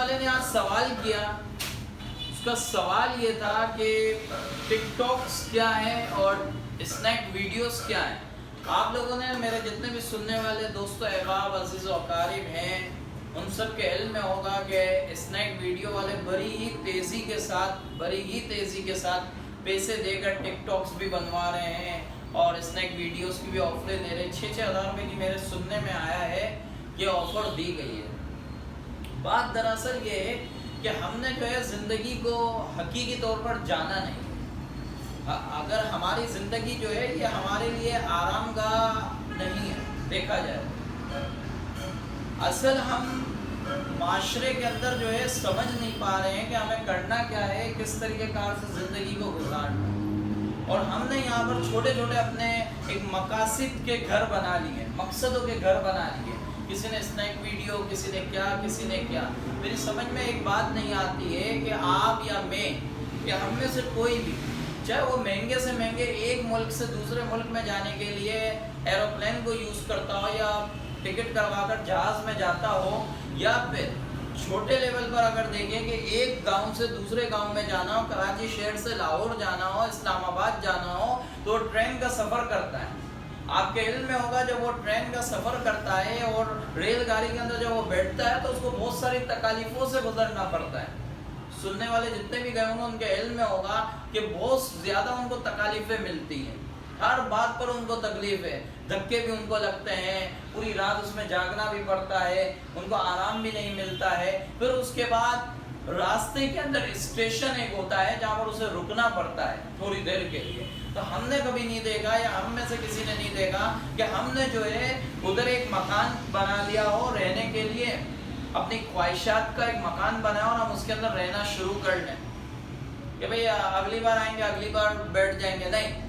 والے نے آج سوال کیا، اس کا سوال یہ تھا کہ ٹک ٹاکس کیا ہیں اور اسنیک ویڈیوز کیا ہیں۔ آپ لوگوں نے، میرے جتنے بھی سننے والے دوست و احباب عزیز و اقارب ہیں، ان سب کے علم میں ہوگا کہ اسنیک ویڈیو والے بڑی ہی تیزی کے ساتھ پیسے دے کر ٹک ٹاکس بھی بنوا رہے ہیں اور اسنیک ویڈیوز کی بھی آفریں دے رہے ہیں۔ 6,000 روپے کی میرے سننے میں آیا ہے کہ آفر دی گئی ہے۔ بات دراصل یہ ہے کہ ہم نے جو ہے زندگی کو حقیقی طور پر جانا نہیں۔ اگر ہماری زندگی جو ہے یہ ہمارے لیے آرام گاہ نہیں ہے، دیکھا جائے اصل ہم معاشرے کے اندر جو ہے سمجھ نہیں پا رہے ہیں کہ ہمیں کرنا کیا ہے، کس طریقے کار سے زندگی کو گزارنا ہے۔ اور ہم نے یہاں پر چھوٹے چھوٹے اپنے ایک مقاصد کے گھر بنا لیے، مقصدوں کے گھر بنا لیے۔ کسی نے اسنیک ویڈیو، کسی نے کیا۔ میری سمجھ میں ایک بات نہیں آتی ہے کہ آپ یا میں یا ہم میں سے کوئی بھی، چاہے وہ مہنگے سے مہنگے ایک ملک سے دوسرے ملک میں جانے کے لیے ایروپلین کو یوز کرتا ہو یا ٹکٹ کروا کر جہاز میں جاتا ہو، یا پھر چھوٹے لیول پر اگر دیکھیں کہ ایک گاؤں سے دوسرے گاؤں میں جانا ہو، کراچی شہر سے لاہور جانا ہو، اسلام آباد جانا ہو، تو ٹرین کا سفر کرتا ہے۔ آپ کے علم میں ہوگا جب وہ ٹرین کا سفر کرتا ہے اور ریل گاڑی کے اندر جب وہ بیٹھتا ہے تو اس کو بہت ساری تکالیفوں سے گزرنا پڑتا ہے۔ سننے والے جتنے بھی گئے ہوں گے ان کے علم میں ہوگا کہ بہت زیادہ ان کو تکالیفیں ملتی ہیں، ہر بات پر ان کو تکلیف ہے، دھکے بھی ان کو لگتے ہیں، پوری رات اس میں جاگنا بھی پڑتا ہے، ان کو آرام بھی نہیں ملتا ہے۔ پھر اس کے بعد راستے کے اندر اسٹیشن ایک ہوتا ہے جہاں پر اسے رکنا پڑتا ہے تھوڑی دیر کے لیے۔ تو ہم نے کبھی نہیں دیکھا یا ہم میں سے کسی نے نہیں دیکھا کہ ہم نے جو ہے ادھر ایک مکان بنا لیا ہو رہنے کے لیے، اپنی خواہشات کا ایک مکان بنایا اور ہم اس کے اندر رہنا شروع کر لیں کہ بھئی اگلی بار آئیں گے، اگلی بار بیٹھ جائیں گے۔ نہیں،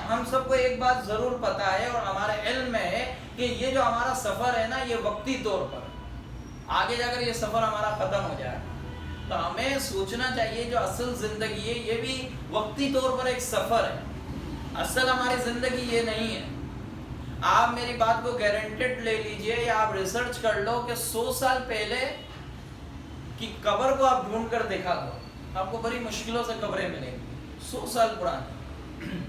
ہم سب کو ایک بات ضرور پتا ہے اور ہمارے علم میں ہے کہ یہ جو ہمارا سفر ہے نا، یہ وقتی طور پر، آگے جا کر یہ سفر ہمارا ختم ہو جائے۔ تو ہمیں سوچنا چاہیے جو اصل زندگی ہے یہ بھی وقتی طور پر ایک سفر ہے، اصل ہماری زندگی یہ نہیں ہے۔ آپ میری بات کو گارنٹیڈ لے لیجئے یا آپ ریسرچ کر لو کہ 100 سال پہلے کی قبر کو آپ ڈھونڈ کر دیکھا دو، آپ کو بڑی مشکلوں سے قبریں ملیں گی 100 سال پرانی۔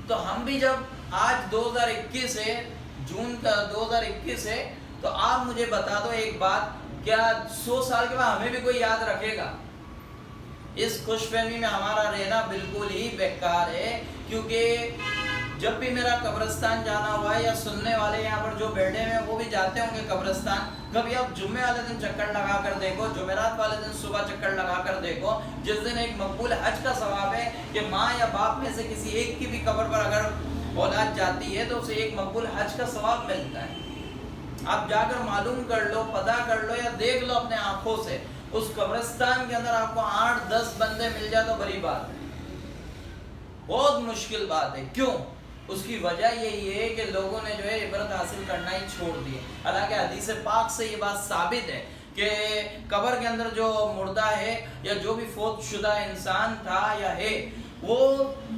تو ہم بھی جب آج 2021 ہے، جون کا 2021 ہے، تو آپ مجھے بتا دو ایک بات، کیا 100 سال کے بعد ہمیں بھی کوئی یاد رکھے گا؟ اس خوش فہمی میں ہمارا رہنا بالکل ہی بیکار ہے، کیونکہ جب بھی میرا قبرستان جانا ہوا ہے یا سننے والے یہاں پر جو بیٹھے ہیں وہ بھی جاتے ہوں گے قبرستان، کبھی آپ جمعے والے دن چکر لگا کر دیکھو، جمعرات والے دن صبح چکر لگا کر دیکھو، جس دن ایک مقبول حج کا ثواب ہے کہ ماں یا باپ میں سے کسی ایک کی بھی قبر پر اگر اولاد جاتی ہے تو اسے ایک مقبول حج کا ثواب ملتا ہے۔ آپ جا کر معلوم کر لو، پتہ کر لو یا دیکھ لو اپنے آنکھوں سے، اس قبرستان کے اندر آپ کو 8-10 بندے مل جائے تو بڑی بات ہے، بہت مشکل بات ہے۔ کیوں؟ اس کی وجہ یہی ہے کہ لوگوں نے جو ہے عبرت حاصل کرنا ہی چھوڑ دی۔ حالانکہ حدیث پاک سے یہ بات ثابت ہے کہ قبر کے اندر جو مردہ ہے یا جو بھی فوت شدہ انسان تھا یا ہے، وہ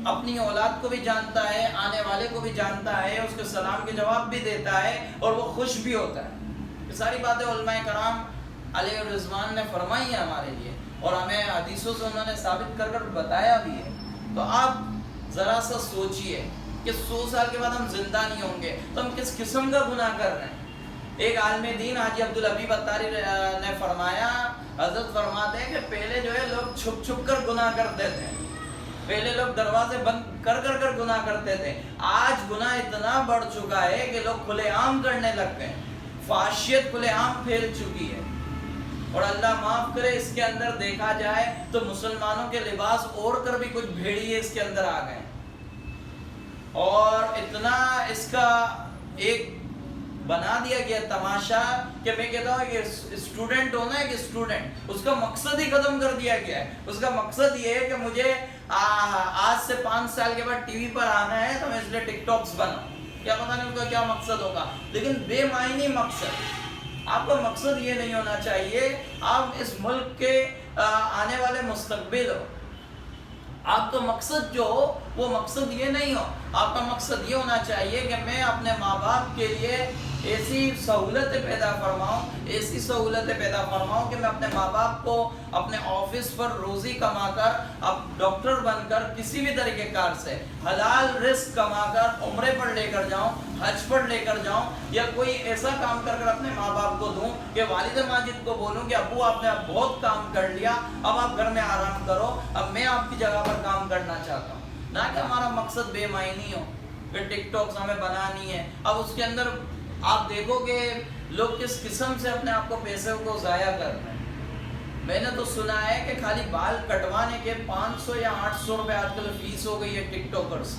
اپنی اولاد کو بھی جانتا ہے، آنے والے کو بھی جانتا ہے، اس کے سلام کے جواب بھی دیتا ہے اور وہ خوش بھی ہوتا ہے۔ یہ ساری باتیں علماء کرام علیہ الرضوان نے فرمائی ہیں ہمارے لیے اور ہمیں حدیثوں سے انہوں نے ثابت کر کر بتایا بھی ہے۔ تو آپ ذرا سا سوچئے کہ 100 سال کے بعد ہم زندہ نہیں ہوں گے تو ہم کس قسم کا گناہ کر رہے ہیں۔ ایک عالم دین حاجی عبدالحبیب اتاری نے فرمایا، حضرت فرماتے ہیں کہ پہلے جو ہے لوگ چھپ چھپ کر گناہ کرتے تھے، پہلے لوگ دروازے بند کر کر کر گناہ کرتے تھے، آج گناہ اتنا بڑھ چکا ہے کہ لوگ کھلے عام کرنے لگ گئے، فحاشیت کھلے عام پھیل چکی ہے۔ اور اللہ معاف کرے، اس کے اندر دیکھا جائے تو مسلمانوں کے لباس اوڑھ کر بھی کچھ بھیڑیے اس کے اندر آ گئے، اور اتنا اس کا ایک بنا دیا گیا تماشا کہ میں کہتا ہوں کہ اسٹوڈنٹ ہونا ہے کہ اسٹوڈنٹ، اس کا مقصد ہی ختم کر دیا گیا ہے۔ اس کا مقصد یہ ہے کہ مجھے آج سے 5 سال کے بعد ٹی وی پر آنا ہے تو میں اس لیے ٹک ٹاکس بناؤں، کیا پتہ نہیں ان کا کیا مقصد ہوگا، لیکن بے معنی مقصد۔ آپ کا مقصد یہ نہیں ہونا چاہیے، آپ اس ملک کے آنے والے مستقبل ہو، آپ کا مقصد جو ہو وہ مقصد یہ نہیں ہو آپ کا مقصد یہ ہونا چاہیے کہ میں اپنے ماں باپ کے لیے ایسی سہولتیں پیدا فرماؤں کہ میں اپنے ماں باپ کو اپنے آفس پر روزی کما کر اب ڈاکٹر بن کر کسی بھی طریقے کار سے حلال رزق کما کر عمرے پر لے کر جاؤں، حج پر لے کر جاؤں، یا کوئی ایسا کام کر اپنے ماں باپ کو دوں کہ والد ماجد کو بولوں کہ ابو آپ نے اب بہت کام کر لیا، اب آپ گھر میں آرام کرو، اب میں آپ کی جگہ پر کام کرنا چاہتا ہوں۔ نہ کہ ہمارا مقصد بے معنی ہو کہ ٹک ٹاکس ہمیں بنانی ہے۔ اب اس کے اندر آپ دیکھو کہ لوگ کس قسم سے اپنے آپ کو پیسے کو ضائع کر رہے ہیں۔ میں نے تو سنا ہے کہ خالی بال کٹوانے کے 500 یا 800 روپے آج کل فیس ہو گئی ہے ٹک ٹاکرز۔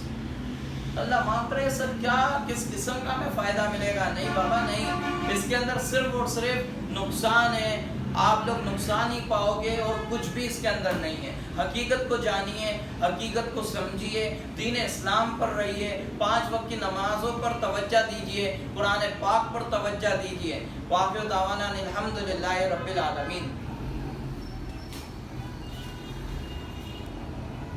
اللہ معاف کرے، سب کیا کس قسم کا ہمیں فائدہ ملے گا؟ نہیں بابا نہیں، اس کے اندر صرف اور صرف نقصان ہے، آپ لوگ نقصان ہی پاؤ گے اور کچھ بھی اس کے اندر نہیں ہے۔ حقیقت کو جانیے، حقیقت کو سمجھیے، دین اسلام پر رہیے، 5 وقت کی نمازوں پر توجہ دیجیے، قرآن پاک پر توجہ دیجیے۔ وآخر دعوانا الحمدللہ رب العالمین۔